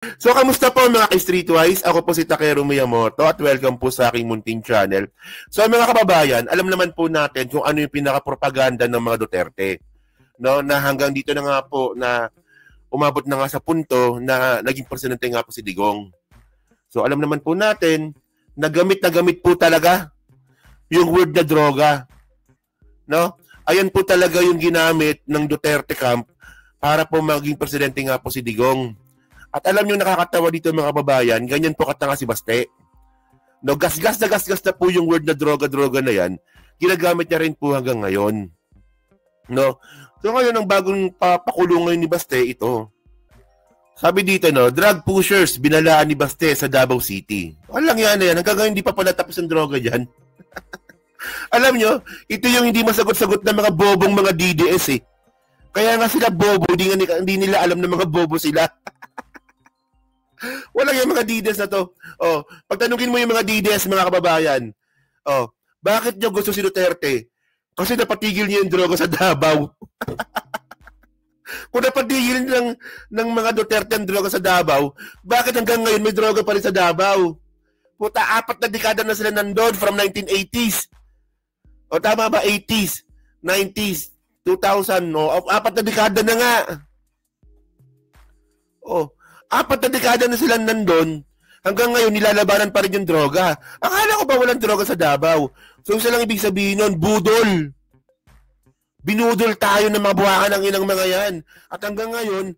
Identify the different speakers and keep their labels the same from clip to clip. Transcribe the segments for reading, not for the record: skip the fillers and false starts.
Speaker 1: So, kamusta po mga ka-Streetwise? Ako po si Takeru Miyamoto at welcome po sa aking munting channel. So, mga kababayan, alam naman po natin kung ano yung pinaka-propaganda ng mga Duterte. No, na hanggang dito na nga po na umabot na nga sa punto na naging presidente nga po si Digong. So, alam naman po natin na gamit po talaga yung word na droga. No? Ayan po talaga yung ginamit ng Duterte camp para po maging presidente nga po si Digong. At alam nyo, nakakatawa dito mga kababayan, ganyan po katanga si Baste. No, gasgas na po yung word na droga-droga na yan, ginagamit niya rin po hanggang ngayon. No? So ngayon, ang bagong pakulong ngayon ni Baste, ito. Sabi dito, no, drug pushers, binalaan ni Baste sa Davao City. Walang yan na yan, hanggang ngayon hindi pa pala tapos ang droga dyan. Alam nyo, ito yung hindi masagot-sagot na mga bobong mga DDS eh. Kaya nga sila bobo, hindi nila alam na mga bobo sila. Walang yung mga DDS na to. Oh, pagtanungin mo yung mga DDS, mga kababayan, oh, bakit nyo gusto si Duterte? Kasi napatigil niya yung droga sa Davao. Kung napatigil ng mga Duterte ang droga sa Davao, bakit hanggang ngayon may droga pa rin sa Davao? Puta, 4 na dekada na sila nandun from 1980s. O tama ba? 80s, 90s, 2000, no? 4 na dekada na nga. Oh, 4 na dekada na sila nandun, hanggang ngayon nilalabanan pa rin yung droga. Akala ko ba walang droga sa Davao? So isa lang ibig sabihin nun, budol. Binudol tayo ng mga buwakan ng inang mga yan. At hanggang ngayon,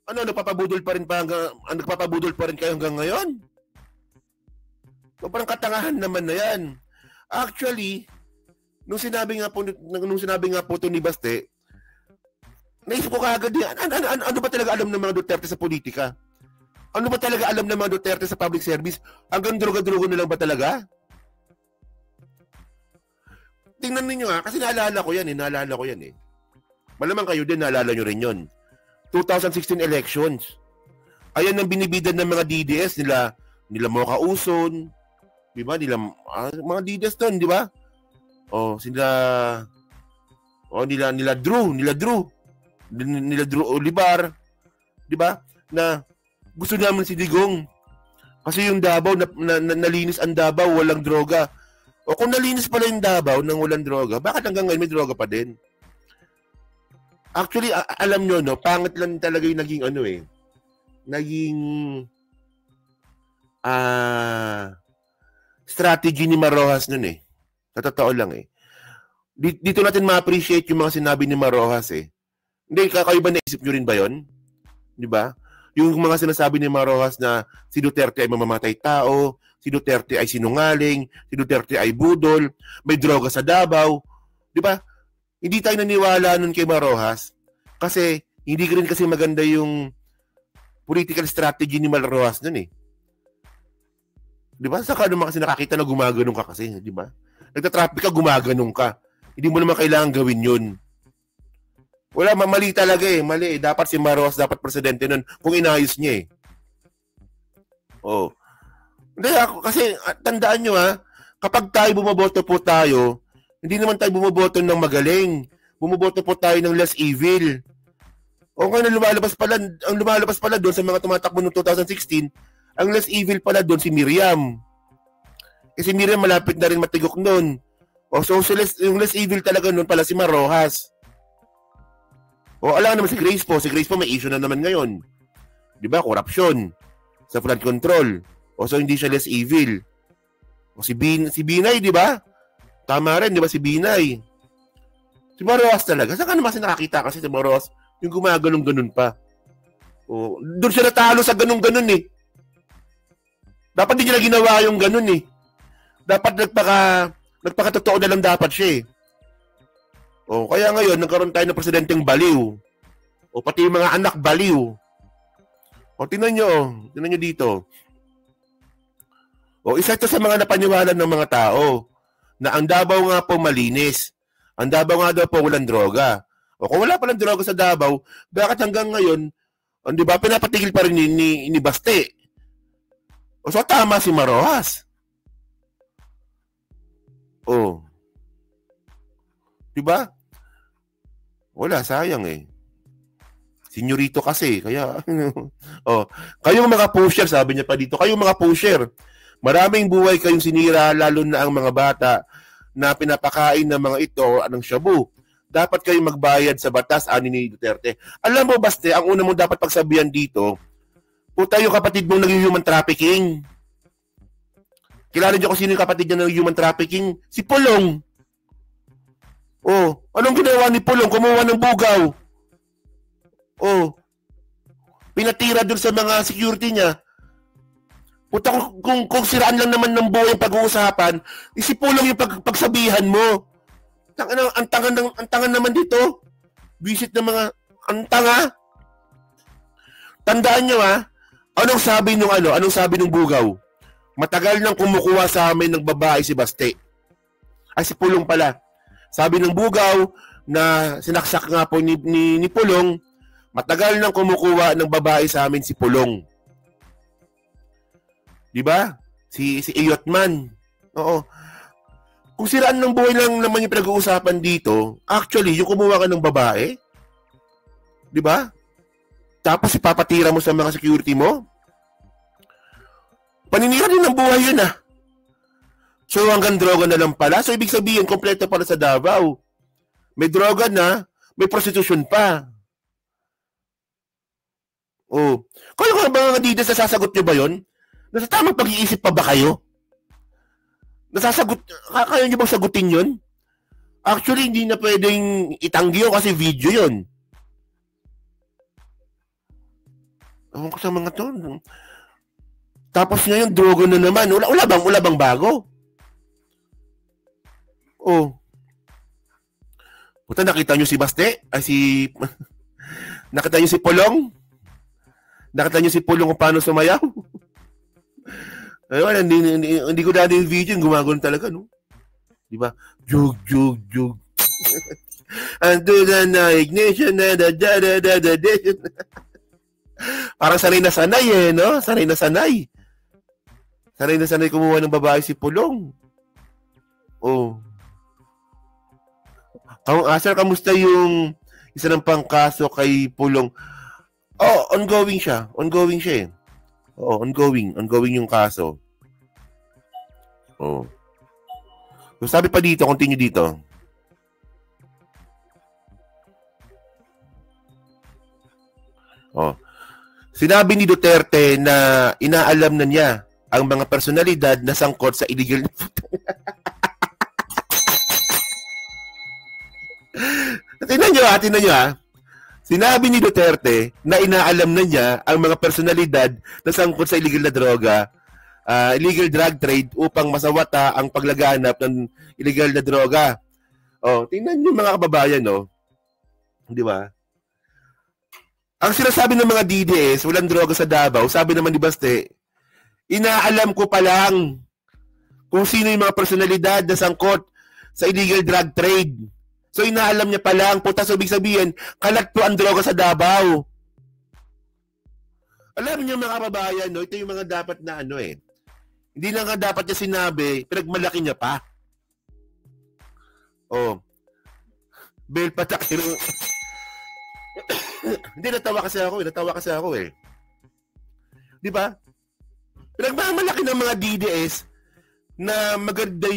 Speaker 1: nagpapabudol pa rin kayo hanggang ngayon? So parang katangahan naman na yan. Actually, nung sinabi nga po ito ni Baste, naisip ko kagad yan, ano ba talaga alam ng mga Duterte sa politika? Ano ba talaga alam ng mga Duterte sa public service? Hanggang droga-droga na lang ba talaga? Tingnan ninyo kasi naalala ko yan eh. Malamang kayo din, naalala nyo rin yun. 2016 elections. Ayan ang binibidan ng mga DDS nila Mocha Uson, di ba? Mga DDS doon, di ba? Nila Drew Olivar, di ba? Na gusto naman si Digong. Kasi yung Davao, nalinis ang Davao, walang droga. O kung nalinis pala yung Davao nang walang droga, bakit hanggang ngayon may droga pa din? Actually, alam nyo, no, pangit lang talaga yung naging strategy ni Marojas nun eh. Sa totoo lang eh. Dito natin ma-appreciate yung mga sinabi ni Marojas eh. Hindi, kayo ba naisip nyo rin ba yun? Di ba? Yung mga sinasabi ni Marojas na si Duterte ay mamamatay tao, si Duterte ay sinungaling, si Duterte ay budol, may droga sa Davao. Di ba? Hindi tayo naniwala nun kay Marojas kasi hindi rin kasi maganda yung political strategy ni Marojas nun eh. Di ba? Saka naman kasi nakakita na gumaganong ka kasi, di ba? Nagtatraffic ka, gumaganong ka. Hindi mo naman kailangan gawin yun. Wala, mali talaga eh. Mali eh. Dapat si Marojas, dapat presidente nun kung inayos niya eh. Oh. Hindi ako, kasi tandaan nyo kapag tayo bumoboto po tayo, hindi naman tayo bumoboto ng magaling. Bumoboto po tayo ng less evil. O ngayon, ang lumalabas pala doon sa mga tumatakbo noong 2016, ang less evil pala doon si Miriam. Si Miriam malapit na rin matigok noon. So yung less evil talaga noon pala si Marojas. Alam naman si Grace po. Si Grace po may issue na naman ngayon. Di ba? Korupsyon. Sa flood control. So hindi siya less evil. Si Binay, di ba? Tama rin, di ba? Si Binay. Si Marojas talaga. Saan ka naman nakakita kasi si Marojas yung gumaganong-ganon pa. Doon siya natalo sa ganong-ganon eh. Dapat di niya ginawa yung ganon eh. Dapat nagpakatotoo na lang dapat siya eh. Kaya ngayon, nagkaroon tayo ng presidenteng baliw. Pati yung mga anak baliw. Tingnan nyo dito. Isa ito sa mga napaniwalan ng mga tao na ang Davao nga po malinis. Ang Davao nga daw po walang droga. Kung wala palang droga sa Davao, bakit hanggang ngayon, di ba, pinapatigil pa rin ni Baste? So tama si Marojas. Di ba? Wala, sayang eh. Senyorito kasi, kaya, oh, kayong mga pusher, sabi niya pa dito, kayong mga pusher, maraming buhay kayong sinira, lalo na ang mga bata na pinapakain ng mga ito, anong shabu. Dapat kayong magbayad sa batas, ani ni Duterte. Alam mo, Baste, ang una mo dapat pagsabihan dito, puta yung kapatid mong nag-human trafficking. Kilala niyo kung sino yung kapatid niya ng human trafficking? Si Pulong. Oh, anong ginawa ni Pulong? Kumuha ng bugaw. Oh, pinatira dun sa mga security niya. Puta, kung siraan lang naman ng buhay ang pag-uusapan, isipulong yung pagsabihan mo. Ang tangan naman dito. Visit ng mga, ang tanga. Tandaan nyo anong sabi nung bugaw? Matagal nang kumukuha sa amin ng babae si Baste. Ay, si Pulong pala. Sabi ng bugaw na sinaksak nga po ni Pulong, matagal nang kumukuha ng babae sa amin si Pulong. Di ba? Si Iyotman. Oo. Kung siraan ng buhay lang naman yung pinag-uusapan dito, actually, yung kumuha ka ng babae, di ba? Tapos ipapatira mo sa mga security mo, paninira din ng buhay yun So hanggang droga na lang pala. So ibig sabihin, kompleto pala sa Davao. May droga na, may prostitution pa. Oh. Kaya kung mga Adidas, nasasagot nyo ba yun? Nasa tamang pag-iisip pa ba kayo? Kaya nyo bang sagutin yun? Actually, hindi na pwedeng itanggi yun kasi video yun. Ewan ko sa mga to. Tapos ngayon, drogo na naman. Wala bang bago? Oh. Puta, nakita nyo si Baste? Nakita nyo si Pulong? Nakita nyo si Pulong kung paano sumayaw? Ayun, hindi ko dati yung video, gumagano talaga, no? Diba? Jug. Ando na ignition na da. Parang sanay na sanay no? Sanay na sanay kumuha ng babae si Pulong. Oh. Sir, kamusta yung isa ng pangkaso kay Pulong? Oh, ongoing siya Oo, ongoing yung kaso. Oh. So, sabi pa dito, continue dito. Oh. Sinabi ni Duterte na inaalam na niya ang mga personalidad na sangkot sa illegal na Tingnan nyo Sinabi ni Duterte na inaalam na niya ang mga personalidad na sangkot sa illegal na droga, illegal drug trade upang masawata ang paglaganap ng illegal na droga. Oh, tingnan niyo mga kababayan, no? Di ba? Ang sinasabi ng mga DDS, walang droga sa Davao, sabi naman ni Baste, inaalam ko pa lang kung sino yung mga personalidad na sangkot sa illegal drug trade. So, inaalam niya pa lang, puta, so ibig sabihin, kalat po ang droga sa Davao. Alam niyo mga kababayan, no? Ito yung mga dapat na Hindi na nga dapat niya sinabi, pinagmalaki niya pa. Oh. Bel patakiro. Hindi, natawa kasi ako eh. Di ba? Pinagmamalaki ng mga DDS na maganda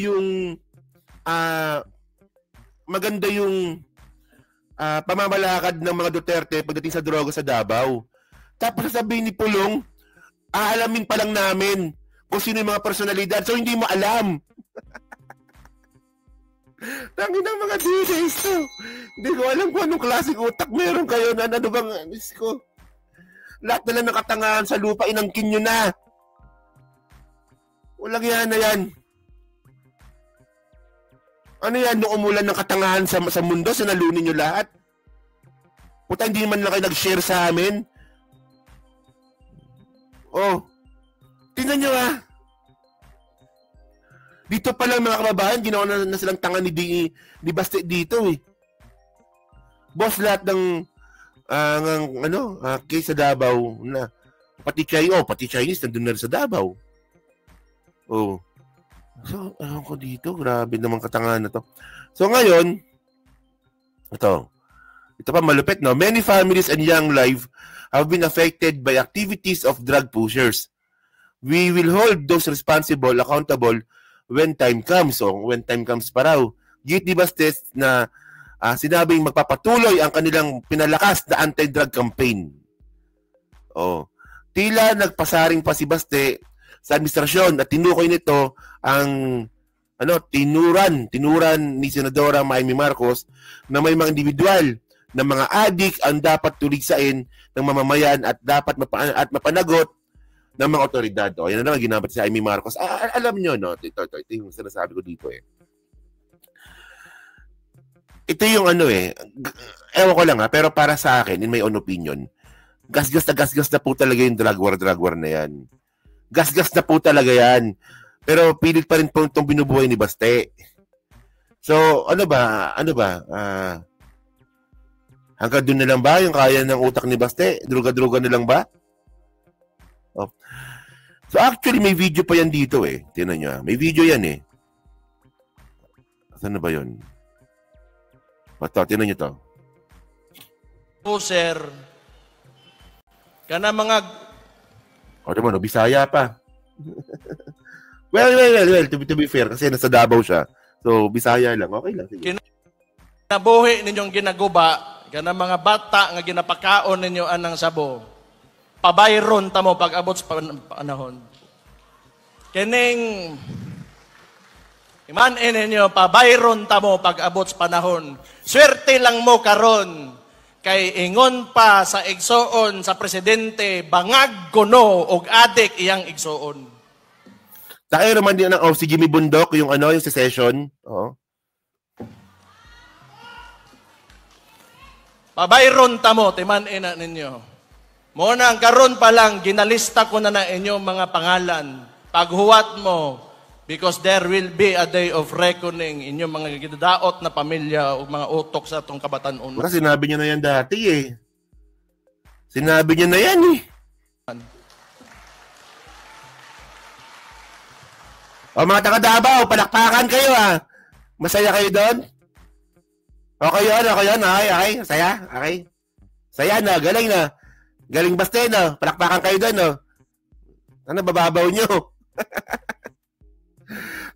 Speaker 1: yung pamamalakad ng mga Duterte pagdating sa droga sa Davao. Tapos sasabihin ni Pulong, aalamin pa lang namin kung sino yung mga personalidad. So, hindi mo alam. Tangin ng mga DJs to. Hindi ko alam kung anong klaseng utak meron kayo na ano bang, ko. Lahat na lang nakatangahan sa lupa, inangkin nyo na. Walang yan na yan. Ano yan, nung umulan ng katangahan sa mundo, sinalunin nyo lahat? Puta, hindi man lang kayo nag-share sa amin. Oh, tingnan nyo Dito pa lang mga kababayan, ginawa na silang tanga ni Baste dito eh. Boss, lahat ng case sa Davao na pati Chinese nandun na rin sa Davao. Oh. So, ewan ko dito, grabe naman katangahan na to. So ngayon, ito Ito pa malupit, no? Many families and young life have been affected by activities of drug pushers. We will hold those responsible accountable when time comes. So, when time comes pa raw. Git di Baste na sinabing magpapatuloy ang kanilang pinalakas na anti-drug campaign. Oh. Tila nagpasaring pa si Baste sa administrasyon at tinukoy nito ang tinuran ni Senadora Amy Marcos na may mga individual na mga adik ang dapat tuligsain ng mamamayan at dapat mapanagot ng mga otoridad. O, yan na naman ginabat si Amy Marcos. Alam nyo, no? Ito yung sinasabi ko dito eh. Ito yung ewan ko lang pero para sa akin, in my own opinion, gasgas na po talaga yung drug war na yan. Gasgas na po talaga yan. Pero pilit pa rin po itong binubuhay ni Baste. So, ano ba? Hanggang doon na lang ba yung kaya ng utak ni Baste? Druga-druga na lang ba? Oh. So actually, may video pa yan dito eh. Tingnan nyo. May video yan eh. Saan na ba yun? Ito, tingnan nyo to.
Speaker 2: Oh, sir. Kana mga...
Speaker 1: O, naman, Bisaya pa. well, to be fair, kasi nasa Davao siya. So, Bisaya lang. Okay lang. Sige.
Speaker 2: Kinabuhi ninyong ginaguba, kana mga bata nga ginapakaon ninyo anang sabo. Pabayron ta mo pag abot sa panahon. Kining iman-in ninyo, pabayron ta mo pag abot sa panahon. Swerte lang mo karon kay ingon pa sa igsoon sa presidente bangag kuno og adik iyang igsoon.
Speaker 1: Tayo naman din si Jimmy Bundok yung yung session. Oo.
Speaker 2: Pabayron ta mo timan-ina ninyo. Mo na karon pa lang ginalista ko na inyong mga pangalan. Paghuwat mo, because there will be a day of reckoning inyong mga gidadaot na pamilya o mga utok sa itong kabatanon.
Speaker 1: Kasi sinabi niya na yan dati eh. Sinabi niya na yan eh. O mga taga-Davao, palakpakan kayo Masaya kayo doon? Okay yun. Okay. Saya? Okay. Saya na, galing na. Galing Baste na. Palakpakan kayo doon, no? Ano, bababaw nyo?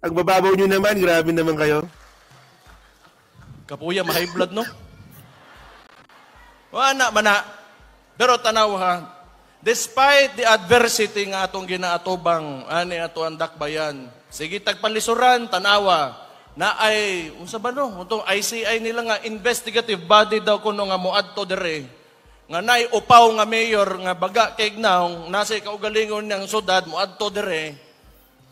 Speaker 1: Ang bababaw nyo naman, grabe naman kayo.
Speaker 2: Kapuya, ma-high blood, no? Wala man na. Pero tanaw despite the adversity nga atong ginaatubang, ani ato ang dakbayan, sige tagpalisuran, tanawa, na ay, unsa ba no? Itong ICI nila nga, investigative body daw kuno nga muadto dire. Nga nay upaw nga mayor nga baga kay gnaw, nasa kaugalingon ng sudad muadto dire.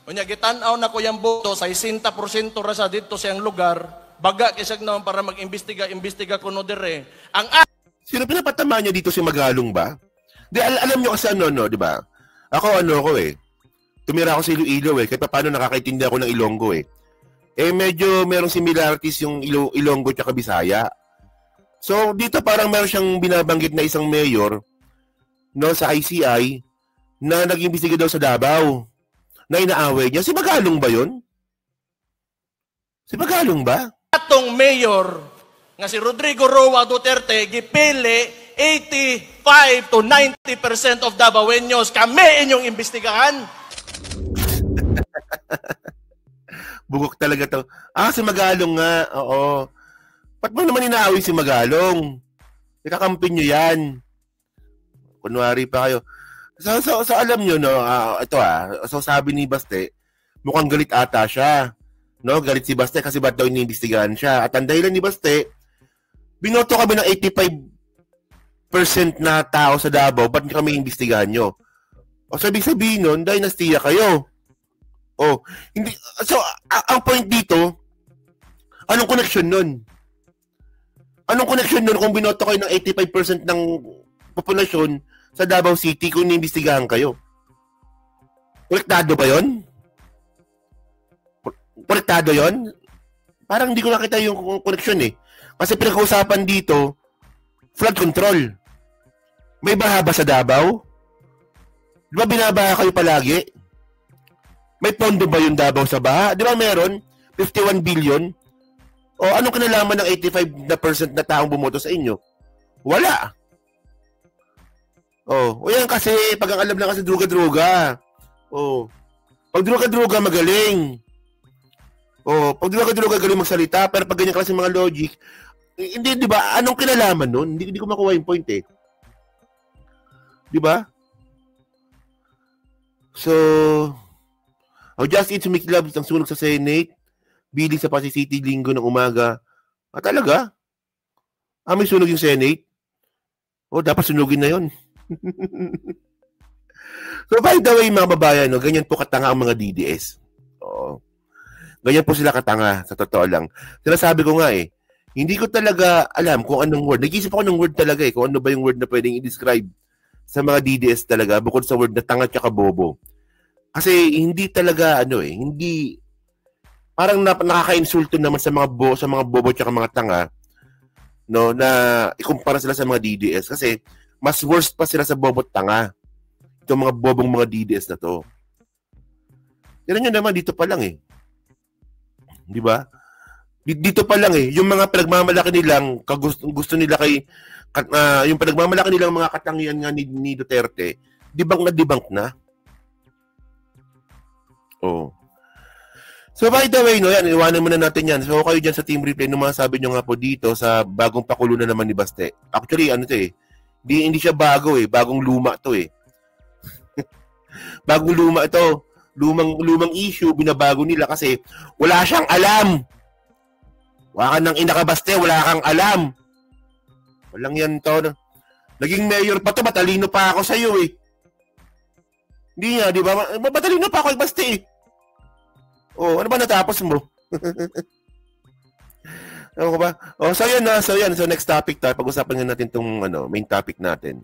Speaker 2: Unya gitan-aw na ko yang boto sa 60% ra sa dito sa iyang lugar, baga kisag naman para mag-imbestiga kuno dire. Ang
Speaker 1: sino pinapatama niya dito si Magalong ba? Di alam niyo kasi di ba? Ako tumira ako sa Iloilo kahit paano nakakaintindi ako ng Ilonggo medyo merong similarities yung Ilonggo at Bisaya. So, dito parang meron siyang binabanggit na isang mayor sa ICI na nag-imbestiga daw sa Davao na inaaway niya. Si Magalong ba yun? Si Magalong ba?
Speaker 2: Atong mayor nga si Rodrigo Roa Duterte gipili 85 to 90% of Davaoenos kami inyong imbestigahan.
Speaker 1: Bugok talaga to. Si Magalong nga. Oo. Ba't mo naman inaaway si Magalong? Ikakampin nyo yan. Kunwari pa kayo. So alam nyo, ito so sabi ni Baste, mukhang galit ata siya. No, galit si Baste kasi ba't daw iniimbestigahan siya. At ang dahilan ni Baste, binoto kami ng 85% na tao sa Davao, ba't kami iimbestigahan nyo? O sabihin nun, dinastiya kayo. Hindi. So, ang point dito, anong connection nun? Anong connection nun kung binoto kayo ng 85% ng populasyon sa Davao City kung iniimbestigahan kayo? Konektado ba yun? Konektado yun? Parang hindi ko nakita yung connection Kasi pinag-uusapan dito, flood control. May baha ba sa Davao? Di ba binabaha kayo palagi? May pondo ba yung Davao sa baha? Di ba meron? 51 billion? O anong kinalaman ng 85% na taong bumoto sa inyo? Wala. O yan kasi, pag ang alam lang kasi druga-druga. Pag druga-druga, magaling. Pag druga-druga, galing magsalita, pero pag ganyan kasi mga logic, hindi, di ba? Anong kinalaman nun? Hindi ko makuha yung point eh. Di ba? So, Just Eat Make Love ang sunog sa Senate, biling sa Pasay City linggo ng umaga. Talaga? May sunog yung Senate? Dapat sunugin na yon. So, by the way, mga babayan, ganyan po katanga ang mga DDS. Ganyan po sila katanga, sa totoo lang. Sinasabi ko nga hindi ko talaga alam kung anong word. Nag-isip ako ng word talaga kung ano ba yung word na pwedeng i-describe sa mga DDS talaga, bukod sa word na tanga at bobo. Kasi hindi talaga, hindi, parang nakaka-insulto naman sa mga bobo at mga tanga, no, na ikumpara sila sa mga DDS. Kasi, mas worst pa sila sa bobo at tanga. Itong mga bobong mga DDS na to. Yan nyo naman, dito pa lang Di ba? Dito pa lang yung mga pinagmamalaki nilang, gusto nila kay, yung pinagmamalaki nilang mga katangian nga ni Duterte, debunk na. So by the way, yan, iwanan muna natin yan. So kayo dyan sa Team Replay, nung mga sabi nyo nga po dito sa bagong pakulo na naman ni Baste. Actually, hindi siya bago bagong luma to Bagong luma ito. Lumang issue, binabago nila kasi wala siyang alam. Wala ka nang inakabaste, wala kang alam. Walang yan to. Naging mayor pa to, matalino pa ako sa'yo Hindi nga, di ba? Matalino pa ako kay Baste ano ba natapos mo? Ano ko ba? So yan. So next topic tayo. Pag-usapan nga natin itong main topic natin.